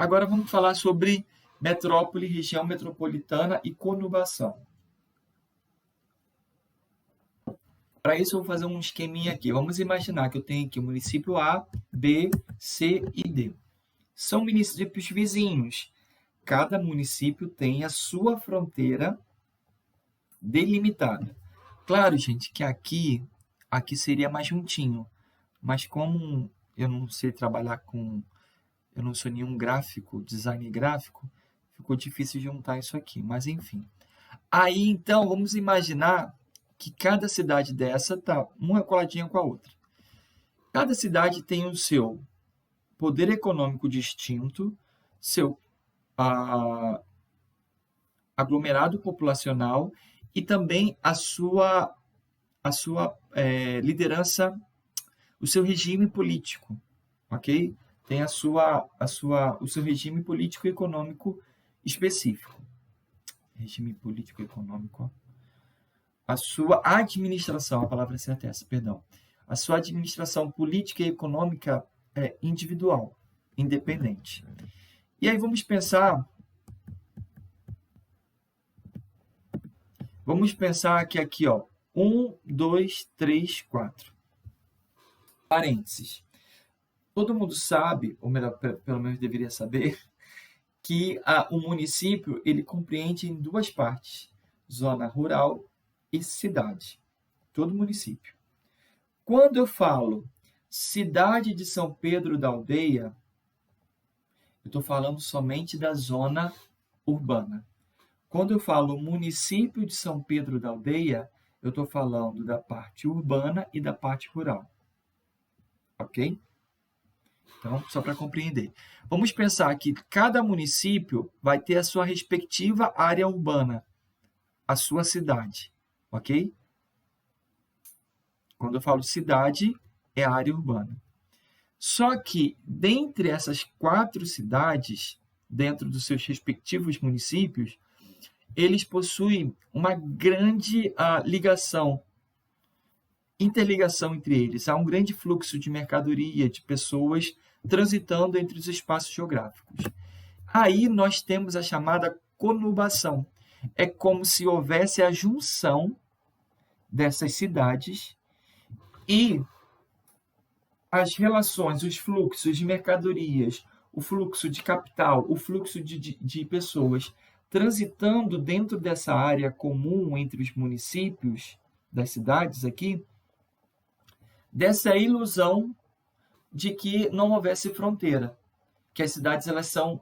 Agora vamos falar sobre metrópole, região metropolitana e conurbação. Para isso, eu vou fazer um esqueminha aqui. Vamos imaginar que eu tenho aqui o município A, B, C e D. São municípios vizinhos. Cada município tem a sua fronteira delimitada. Claro, gente, que aqui seria mais juntinho. Mas como eu não sei trabalhar com... Eu não sou nenhum gráfico, designer gráfico, ficou difícil juntar isso aqui. Mas, enfim. Aí, então, vamos imaginar que cada cidade dessa está uma coladinha com a outra. Cada cidade tem o seu poder econômico distinto, seu aglomerado populacional e também a sua liderança, o seu regime político, ok? Tem o seu regime político e econômico específico. Regime político e econômico, a sua administração, a palavra certa é essa, perdão. A sua administração política e econômica é individual, independente. E aí vamos pensar que aqui, ó, 1, 2, 3, 4. Parênteses. Todo mundo sabe, ou melhor, pelo menos deveria saber, que o município ele compreende em duas partes, zona rural e cidade. Todo município. Quando eu falo cidade de São Pedro da Aldeia, eu estou falando somente da zona urbana. Quando eu falo município de São Pedro da Aldeia, eu estou falando da parte urbana e da parte rural. Ok? Então, só para compreender. Vamos pensar que cada município vai ter a sua respectiva área urbana, a sua cidade. Ok? Quando eu falo cidade, é a área urbana. Só que, dentre essas 4 cidades, dentro dos seus respectivos municípios, eles possuem uma grande interligação entre eles. Há um grande fluxo de mercadoria, de pessoas transitando entre os espaços geográficos. Aí nós temos a chamada conurbação. É como se houvesse a junção dessas cidades e as relações, os fluxos de mercadorias, o fluxo de capital, o fluxo de pessoas transitando dentro dessa área comum entre os municípios das cidades aqui, dessa ilusão de que não houvesse fronteira, que as cidades elas são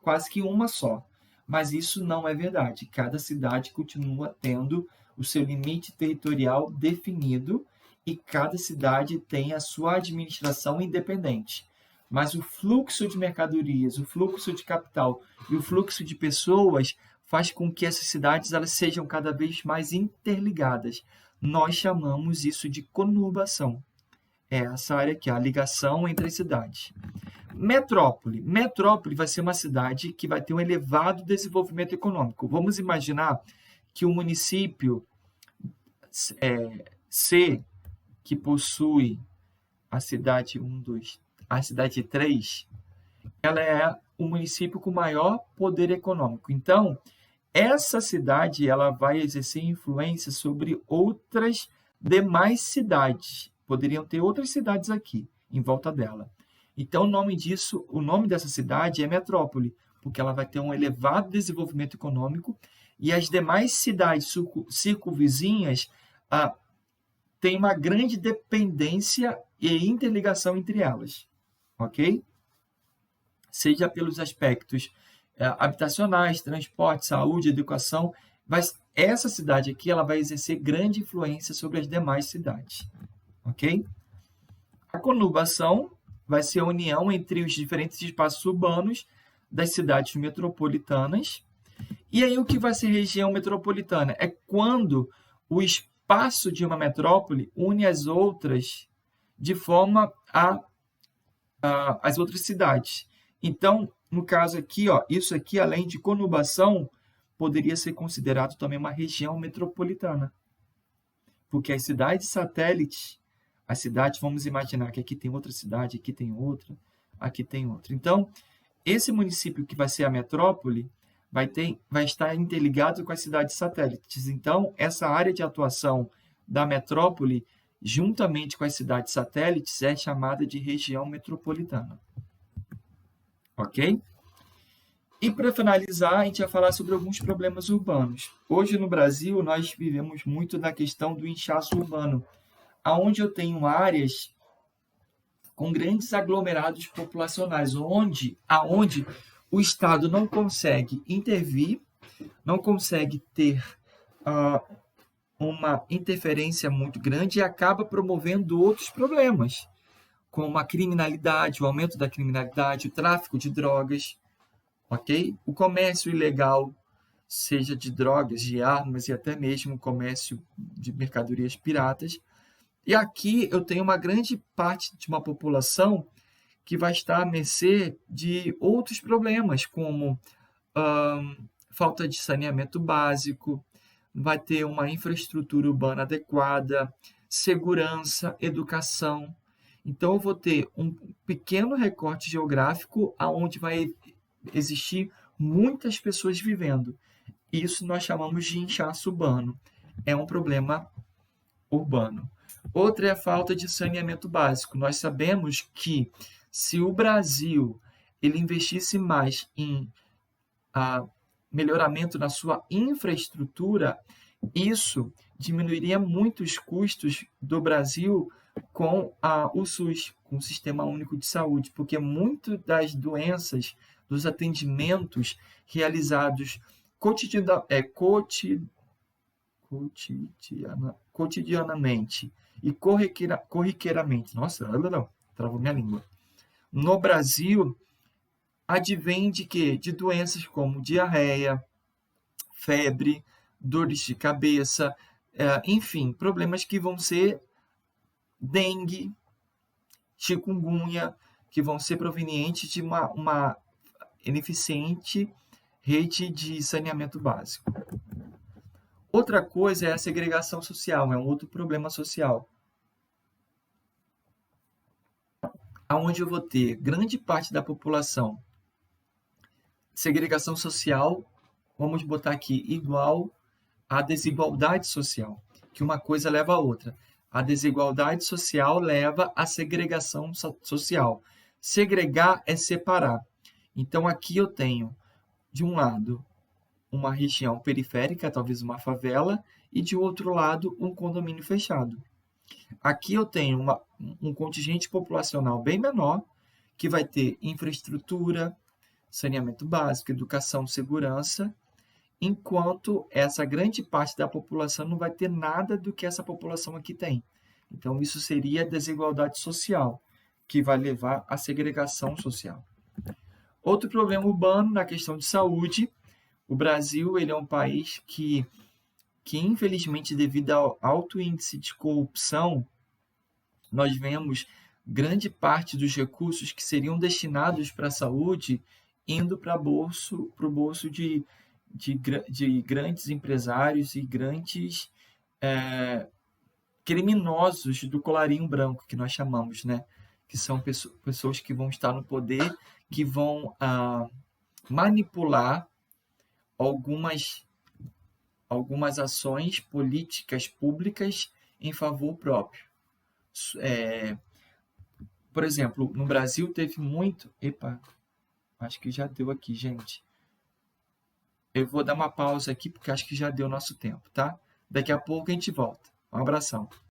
quase que uma só. Mas isso não é verdade. Cada cidade continua tendo o seu limite territorial definido e cada cidade tem a sua administração independente. Mas o fluxo de mercadorias, o fluxo de capital e o fluxo de pessoas faz com que essas cidades elas sejam cada vez mais interligadas. Nós chamamos isso de conurbação. É essa área aqui, a ligação entre as cidades. Metrópole. Metrópole vai ser uma cidade que vai ter um elevado desenvolvimento econômico. Vamos imaginar que o município C, que possui a cidade 3, ela é o município com maior poder econômico. Então, essa cidade ela vai exercer influência sobre outras demais cidades. Poderiam ter outras cidades aqui, em volta dela. Então, o nome dessa cidade é metrópole, porque ela vai ter um elevado desenvolvimento econômico e as demais cidades circunvizinhas têm uma grande dependência e interligação entre elas. Ok? Seja pelos aspectos habitacionais, transporte, saúde, educação, mas essa cidade aqui ela vai exercer grande influência sobre as demais cidades. Ok? A conurbação vai ser a união entre os diferentes espaços urbanos das cidades metropolitanas. E aí o que vai ser região metropolitana? É quando o espaço de uma metrópole une as outras de forma as outras cidades. Então, no caso aqui, isso aqui, além de conurbação, poderia ser considerado também uma região metropolitana. Porque as cidades satélites, vamos imaginar que aqui tem outra cidade, aqui tem outra, aqui tem outra. Então, Esse município que vai ser a metrópole vai estar interligado com as cidades satélites. Então, essa área de atuação da metrópole, juntamente com as cidades satélites, é chamada de região metropolitana. Ok? E para finalizar, a gente vai falar sobre alguns problemas urbanos. Hoje no Brasil, nós vivemos muito na questão do inchaço urbano, onde eu tenho áreas com grandes aglomerados populacionais, aonde o Estado não consegue intervir, não consegue ter uma interferência muito grande e acaba promovendo outros problemas, como a criminalidade, o aumento da criminalidade, o tráfico de drogas, ok? O comércio ilegal, seja de drogas, de armas e até mesmo o comércio de mercadorias piratas. E aqui eu tenho uma grande parte de uma população que vai estar à mercê de outros problemas, como falta de saneamento básico, vai ter uma infraestrutura urbana adequada, segurança, educação. Então, eu vou ter um pequeno recorte geográfico onde vai existir muitas pessoas vivendo. Isso nós chamamos de inchaço urbano. É um problema urbano. Outra é a falta de saneamento básico. Nós sabemos que se o Brasil ele investisse mais em melhoramento na sua infraestrutura, isso diminuiria muito os custos do Brasil com o SUS, com o Sistema Único de Saúde, porque muito das doenças, dos atendimentos realizados cotidianamente e corriqueiramente, nossa, travou minha língua, no Brasil, advém de quê? De doenças como diarreia, febre, dores de cabeça, enfim, problemas que vão ser dengue, chikungunya, que vão ser provenientes de uma ineficiente rede de saneamento básico. Outra coisa é a segregação social, é um outro problema social, onde eu vou ter grande parte da população. Segregação social, vamos botar aqui, igual à desigualdade social, que uma coisa leva a outra. A desigualdade social leva à segregação social. Segregar é separar. Então, aqui eu tenho, de um lado, uma região periférica, talvez uma favela, e de outro lado, um condomínio fechado. Aqui eu tenho um contingente populacional bem menor, que vai ter infraestrutura, saneamento básico, educação, segurança, enquanto essa grande parte da população não vai ter nada do que essa população aqui tem. Então, isso seria a desigualdade social, que vai levar à segregação social. Outro problema urbano na questão de saúde, o Brasil ele é um país que infelizmente, devido ao alto índice de corrupção, nós vemos grande parte dos recursos que seriam destinados para a saúde indo para o bolso de grandes empresários e grandes criminosos do colarinho branco, que nós chamamos, né? Que são pessoas que vão estar no poder, que vão manipular algumas ações políticas públicas em favor próprio. Por exemplo, no Brasil teve muito... Epa, acho que já deu aqui, gente. Eu vou dar uma pausa aqui, porque acho que já deu nosso tempo, tá? Daqui a pouco a gente volta. Um abração.